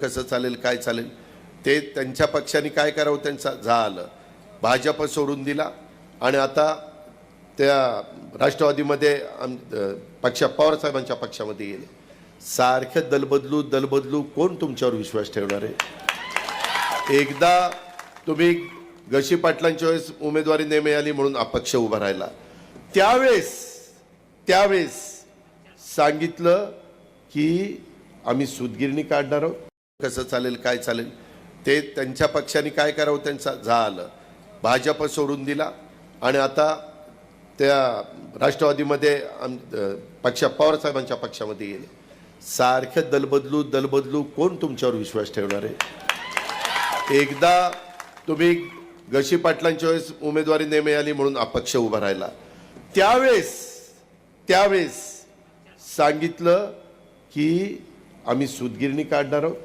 कसं चालेल काय चालेल ते त्यांच्या पक्षाने काय करावं त्यांचा झालं. भाजप सोडून दिला आणि आता त्या राष्ट्रवादीमध्ये पक्ष पवार साहेबांच्या पक्षामध्ये गेले. सारखे दलबदलू कोण तुमच्यावर विश्वास ठेवणार आहे? एकदा तुम्ही गशी पाटलांच्या वेळेस उमेदवारी न मिळाली म्हणून अपक्ष उभा राहिला, त्यावेळेस सांगितलं की आम्ही सूतगिरणी काढणार आहोत. कसं चालेल काय चालेल ते त्यांच्या पक्षाने काय करावं त्यांचा झालं. भाजप सोडून दिला आणि आता त्या राष्ट्रवादीमध्ये पक्ष पवार साहेबांच्या पक्षामध्ये गेले. सारखे दलबदलू कोण तुमच्यावर विश्वास ठेवणार आहे? एकदा तुम्ही गशी पाटलांच्या वेळेस उमेदवारी न मिळाली म्हणून अपक्ष उभा राहिला, त्यावेळेस सांगितलं की आम्ही सूतगिरणी काढणार आहोत.